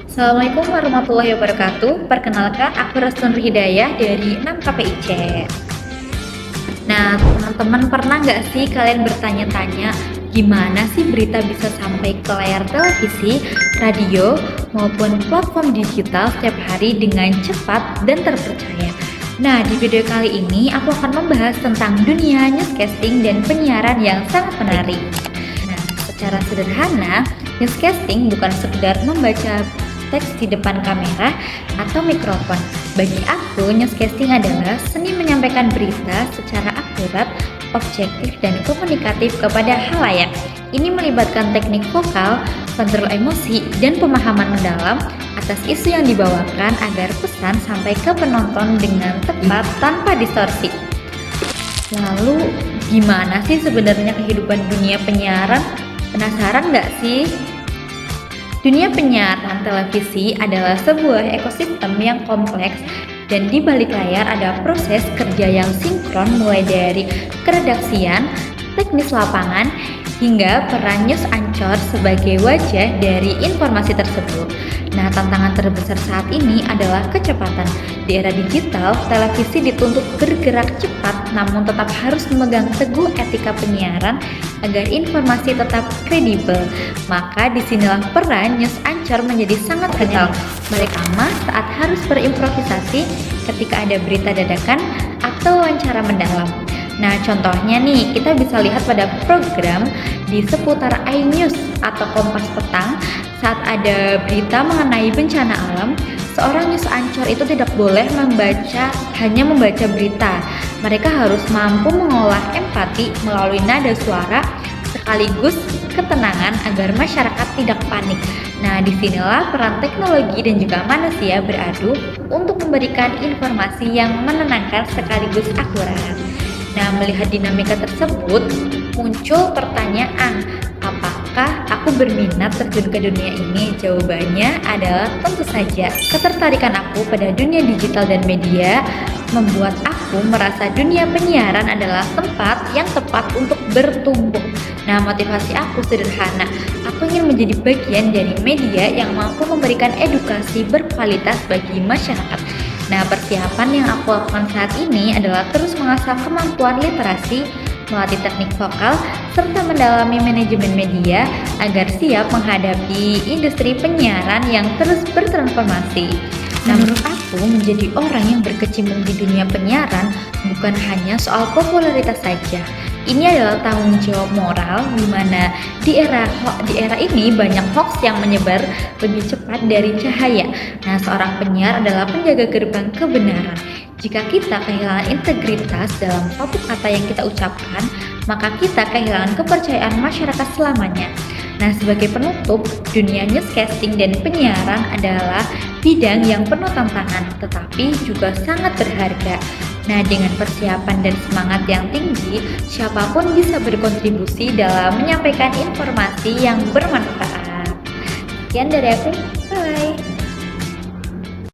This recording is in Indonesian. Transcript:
Assalamualaikum warahmatullahi wabarakatuh. Perkenalkan, aku Restun Hidayah dari 6 KPIC. Nah, teman-teman pernah nggak sih kalian bertanya-tanya gimana sih berita bisa sampai ke layar televisi, radio, maupun platform digital setiap hari dengan cepat dan terpercaya? Nah, di video kali ini aku akan membahas tentang dunia newscasting dan penyiaran yang sangat menarik. Nah, secara sederhana, newscasting bukan sekedar membaca teks di depan kamera atau mikrofon. Bagi aku, newscasting adalah seni menyampaikan berita secara akurat, objektif, dan komunikatif kepada halayak. Ini melibatkan teknik vokal, kontrol emosi, dan pemahaman mendalam atas isu yang dibawakan agar pesan sampai ke penonton dengan tepat tanpa distorsi. Lalu, gimana sih sebenarnya kehidupan dunia penyiaran? Penasaran nggak sih? Dunia penyiaran televisi adalah sebuah ekosistem yang kompleks dan di balik layar ada proses kerja yang sinkron mulai dari keredaksian, teknis lapangan, hingga peran news anchor sebagai wajah dari informasi tersebut. Nah, tantangan terbesar saat ini adalah kecepatan. Di era digital, televisi dituntut bergerak cepat namun tetap harus memegang teguh etika penyiaran agar informasi tetap kredibel. Maka disinilah peran news anchor menjadi sangat vital. Mereka saat harus berimprovisasi ketika ada berita dadakan atau wawancara mendalam. Nah, contohnya nih, kita bisa lihat pada program di seputar iNews atau Kompas Petang saat ada berita mengenai bencana alam, seorang news anchor itu tidak boleh hanya membaca berita. Mereka harus mampu mengolah empati melalui nada suara sekaligus ketenangan agar masyarakat tidak panik. Nah, disinilah peran teknologi dan juga manusia beradu untuk memberikan informasi yang menenangkan sekaligus akurat. Nah, melihat dinamika tersebut, muncul pertanyaan, apakah aku berminat terjun ke dunia ini? Jawabannya adalah tentu saja. Ketertarikan aku pada dunia digital dan media membuat aku merasa dunia penyiaran adalah tempat yang tepat untuk bertumbuh. Nah, motivasi aku sederhana. Aku ingin menjadi bagian dari media yang mampu memberikan edukasi berkualitas bagi masyarakat. Nah, persiapan yang aku lakukan saat ini adalah terus mengasah kemampuan literasi, melatih teknik vokal, serta mendalami manajemen media agar siap menghadapi industri penyiaran yang terus bertransformasi. Nah, menurut aku menjadi orang yang berkecimpung di dunia penyiaran bukan hanya soal popularitas saja. Ini adalah tanggung jawab moral di mana di era ini banyak hoax yang menyebar lebih cepat dari cahaya. Nah, seorang penyiar adalah penjaga gerbang kebenaran. Jika kita kehilangan integritas dalam suatu kata yang kita ucapkan, maka kita kehilangan kepercayaan masyarakat selamanya. Nah, sebagai penutup, dunia newscasting dan penyiaran adalah bidang yang penuh tantangan, tetapi juga sangat berharga. Nah, dengan persiapan dan semangat yang tinggi, siapapun bisa berkontribusi dalam menyampaikan informasi yang bermanfaat. Sekian dari aku.